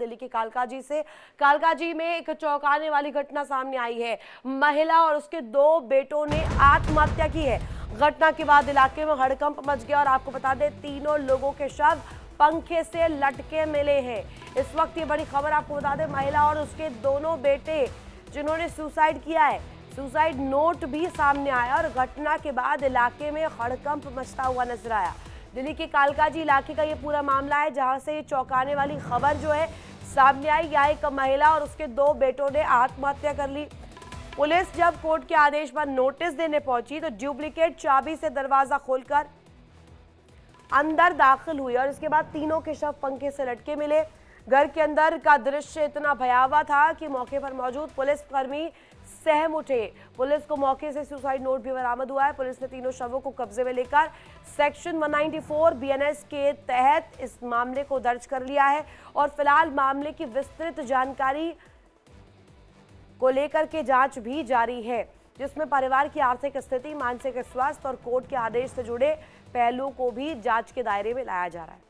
दिल्ली के कालकाजी से। कालकाजी में एक चौंकाने वाली घटना सामने आई है। महिला और उसके 2 बेटों ने आत्महत्या की है। घटना के बाद इलाके में हड़कंप मच गया और आपको बता दें तीनों लोगों के शव पंखे से लटके मिले हैं। इस वक्त ये बड़ी खबर आपको बता दें, महिला और उसके दोनों बेटे जिन्होंने सुसाइड किया है, सुसाइड नोट भी सामने आया और घटना के बाद इलाके में हड़कंप मचता हुआ नजर आया। दिल्ली के कालकाजी इलाके का ये पूरा मामला है जहां से ये चौंकाने वाली खबर जो है सामने आई। यहाँ एक महिला और उसके 2 बेटों ने आत्महत्या कर ली। पुलिस जब कोर्ट के आदेश पर नोटिस देने पहुंची तो डुप्लीकेट चाबी से दरवाजा खोलकर अंदर दाखिल हुई और इसके बाद तीनों के शव पंखे से लटके मिले। घर के अंदर का दृश्य इतना भयावह था कि मौके पर मौजूद पुलिसकर्मी सहम उठे। पुलिस को मौके से सुसाइड नोट भी बरामद हुआ है। पुलिस ने तीनों शवों को कब्जे में लेकर सेक्शन 194 बीएनएस के तहत इस मामले को दर्ज कर लिया है और फिलहाल मामले की विस्तृत जानकारी को लेकर के जांच भी जारी है, जिसमें परिवार की आर्थिक स्थिति, मानसिक स्वास्थ्य और कोर्ट के आदेश से जुड़े पहलुओं को भी जांच के दायरे में लाया जा रहा है।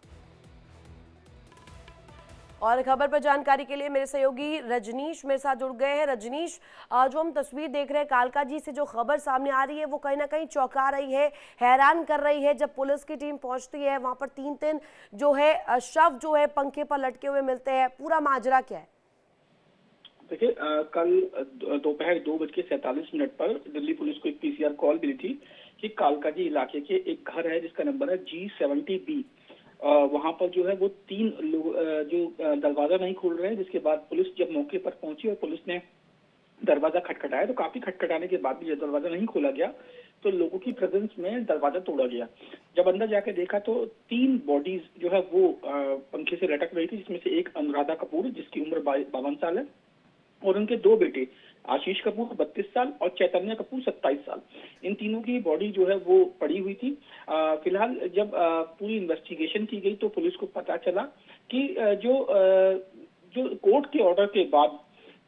और खबर पर जानकारी के लिए मेरे सहयोगी रजनीश मेरे साथ जुड़ गए हैं। रजनीश, जो हम तस्वीर देख रहे हैं कालकाजी से, जो खबर सामने आ रही है वो कहीं ना कहीं चौंका रही है, हैरान कर रही है। जब पुलिस की टीम पहुंचती है वहां पर 3 जो है शव जो है पंखे पर लटके हुए मिलते हैं। पूरा माजरा क्या है? देखिए, कल दोपहर 2:47 पर दिल्ली पुलिस को एक पीसीआर कॉल मिली थी कि कालकाजी इलाके के एक घर है जिसका नंबर है G70B। वहां पर जो है वो 3 लोग जो दरवाजा नहीं खोल रहे हैं, जिसके बाद पुलिस जब मौके पर पहुंची और पुलिस ने दरवाजा खटखटाया तो काफी खटखटाने के बाद भी जब दरवाजा नहीं खोला गया तो लोगों की प्रेजेंस में दरवाजा तोड़ा गया। जब अंदर जाके देखा तो 3 बॉडीज जो है वो पंखे से लटक रही थी, जिसमें से एक अनुराधा कपूर जिसकी उम्र 52 साल है और उनके 2 बेटे आशीष कपूर 32 साल और चैतन्य कपूर 27 साल। इन तीनों की बॉडी जो है वो पड़ी हुई थी। फिलहाल जब पूरी इन्वेस्टिगेशन की गई तो पुलिस को पता चला कि जो कोर्ट के ऑर्डर के बाद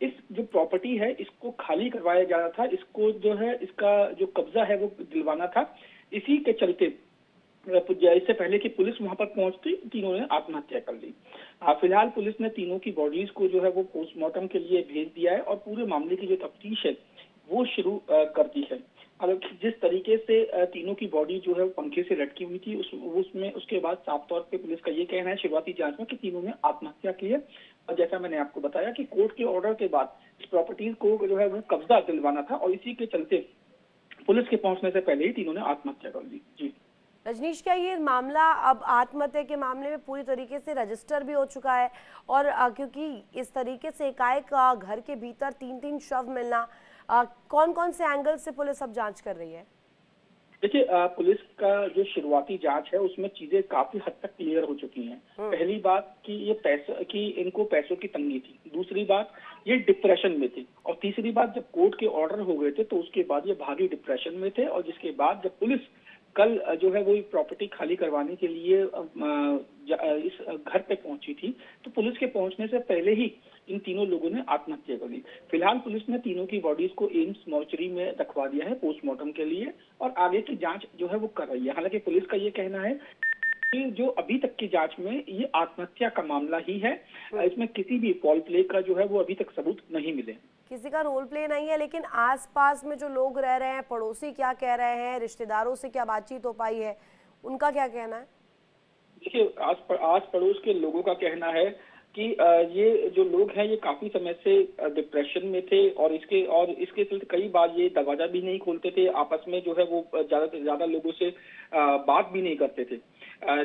इस जो प्रॉपर्टी है इसको खाली करवाया जा रहा था, इसको जो है इसका जो कब्जा है वो दिलवाना था। इसी के चलते इससे पहले कि पुलिस वहां पर पहुंचती तीनों ने आत्महत्या कर ली। फिलहाल पुलिस ने तीनों की बॉडीज को जो है वो पोस्टमार्टम के लिए भेज दिया है और पूरे मामले की जो तफ्तीश है वो शुरू कर दी है। अब जिस तरीके से तीनों की बॉडी जो है पंखे से लटकी हुई थी उसमें उसके बाद साफ तौर पे पुलिस का ये कहना है शुरुआती जांच में कि तीनों ने आत्महत्या की है। और जैसा मैंने आपको बताया कि कोर्ट के ऑर्डर के बाद इस प्रॉपर्टीज को जो है वो कब्जा दिलवाना था और इसी के चलते पुलिस के पहुंचने से पहले ही तीनों ने आत्महत्या कर ली। जी रजनीश, क्या ये मामला अब आत्महत्या के मामले में पूरी तरीके से रजिस्टर भी हो चुका है? और क्योंकि इस तरीके से एकाएक घर के भीतर 3 शव मिलना, कौन कौन से एंगल से पुलिस अब जांच कर रही है? देखिए, पुलिस का जो शुरुआती जांच है उसमें चीजें काफी हद तक क्लियर हो चुकी हैं। पहली बात कि इनको पैसों की तंगी थी, दूसरी बात ये डिप्रेशन में थे और तीसरी बात जब कोर्ट के ऑर्डर हो गए थे तो उसके बाद ये भारी डिप्रेशन में थे। और जिसके बाद जब पुलिस कल जो है वो प्रॉपर्टी खाली करवाने के लिए इस घर पे पहुंची थी तो पुलिस के पहुंचने से पहले ही इन तीनों लोगों ने आत्महत्या कर ली। फिलहाल पुलिस ने तीनों की बॉडीज को एम्स मॉर्चरी में रखवा दिया है पोस्टमार्टम के लिए और आगे की जांच जो है वो कर रही है। हालांकि पुलिस का ये कहना है कि जो अभी तक की जांच में ये आत्महत्या का मामला ही है, इसमें किसी भी फॉल प्ले का जो है वो अभी तक सबूत नहीं मिले। किसी का रोल प्ले नहीं है, लेकिन आसपास में जो लोग रह रहे हैं, पड़ोसी क्या कह रहे हैं, रिश्तेदारों से क्या बातचीत हो पाई है, उनका क्या कहना है? देखिए, आस पड़ोस के लोगों का कहना है कि ये जो लोग हैं ये काफी समय से डिप्रेशन में थे और इसके चलते कई बार ये दरवाजा भी नहीं खोलते थे, आपस में जो है वो ज्यादा से ज्यादा लोगों से बात भी नहीं करते थे।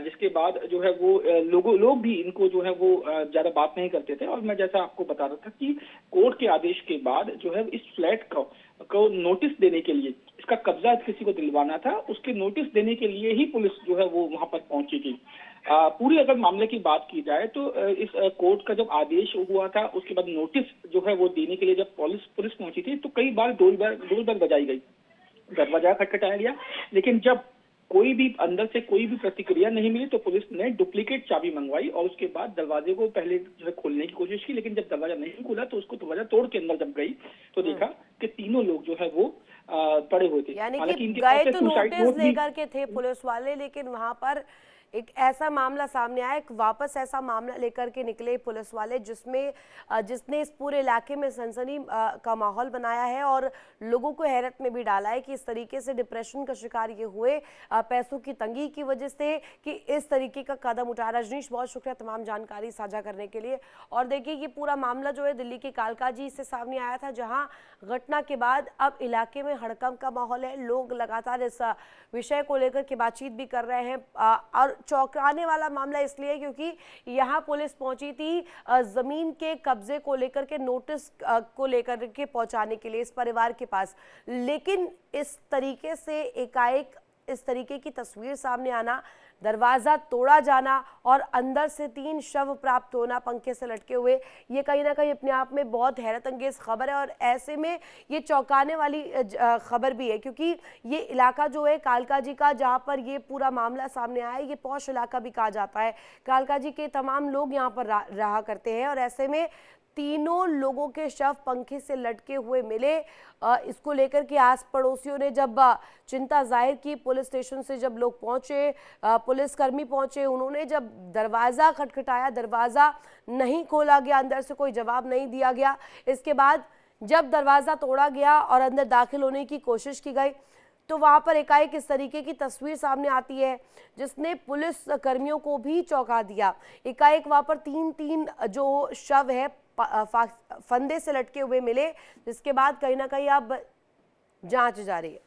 जिसके बाद जो है वो लोग भी इनको जो है वो ज्यादा बात नहीं करते थे। और मैं जैसा आपको बता रहा था कि कोर्ट के आदेश के बाद जो है इस फ्लैट को नोटिस देने के लिए, इसका कब्जा किसी को दिलवाना था, उसके नोटिस देने के लिए ही पुलिस जो है वो वहां पर पहुंची थी। पूरी अगर मामले की बात की जाए तो इस कोर्ट का जब आदेश हुआ था उसके बाद नोटिस जो है वो देने के लिए जब पुलिस पहुंची थी तो कई बार डोर बेल बजाई गई, दरवाजा खटखटाया गया, लेकिन जब कोई भी अंदर से कोई भी प्रतिक्रिया नहीं मिली तो पुलिस ने डुप्लीकेट चाबी मंगवाई और उसके बाद दरवाजे को पहले जो है खोलने की कोशिश की, लेकिन जब दरवाजा नहीं खुला तो उसको दरवाजा तोड़ के अंदर जब गई तो देखा कि तीनों लोग जो है वो पड़े हुए थे। यानी कि गए तो नोटिस लेकर के थे पुलिस वाले, लेकिन वहां पर एक ऐसा मामला सामने आया, एक वापस ऐसा मामला लेकर के निकले पुलिस वाले जिसने इस पूरे इलाके में सनसनी का माहौल बनाया है और लोगों को हैरत में भी डाला है कि इस तरीके से डिप्रेशन का शिकार ये हुए पैसों की तंगी की वजह से कि इस तरीके का कदम उठाया। रजनीश, बहुत शुक्रिया तमाम जानकारी साझा करने के लिए। और देखिए, ये पूरा मामला जो है दिल्ली के कालकाजी से सामने आया था, जहां घटना के बाद अब इलाके में हड़कंप का माहौल है। लोग लगातार इस विषय को लेकर के बातचीत भी कर रहे हैं और चौंकाने वाला मामला इसलिए क्योंकि यहाँ पुलिस पहुंची थी जमीन के कब्जे को लेकर के नोटिस को लेकर के पहुंचाने के लिए इस परिवार के पास, लेकिन इस तरीके से एकाएक इस तरीके की तस्वीर सामने आना, दरवाजा तोड़ा जाना और अंदर से 3 शव प्राप्त होना पंखे से लटके हुए, ये कहीं ना कहीं अपने आप में बहुत हैरत अंगेज खबर है। और ऐसे में ये चौंकाने वाली खबर भी है क्योंकि ये इलाका जो है कालकाजी का, जहाँ पर ये पूरा मामला सामने आया है, ये पौष इलाका भी कहा जाता है। कालकाजी के तमाम लोग यहाँ पर रहा करते हैं और ऐसे में तीनों लोगों के शव पंखे से लटके हुए मिले। इसको लेकर के आस पड़ोसियों ने जब चिंता जाहिर की, पुलिस स्टेशन से जब लोग पहुंचे, पुलिसकर्मी पहुंचे, उन्होंने जब दरवाज़ा खटखटाया, दरवाज़ा नहीं खोला गया, अंदर से कोई जवाब नहीं दिया गया। इसके बाद जब दरवाज़ा तोड़ा गया और अंदर दाखिल होने की कोशिश की गई तो वहां पर एकाएक इस तरीके की तस्वीर सामने आती है जिसने पुलिस कर्मियों को भी चौंका दिया। एकाएक वहां पर 3 जो शव है फंदे से लटके हुए मिले, जिसके बाद कहीं ना कहीं अब जांच जारी है।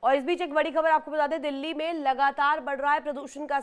और इस बीच एक बड़ी खबर आपको बता दें, दिल्ली में लगातार बढ़ रहा है प्रदूषण का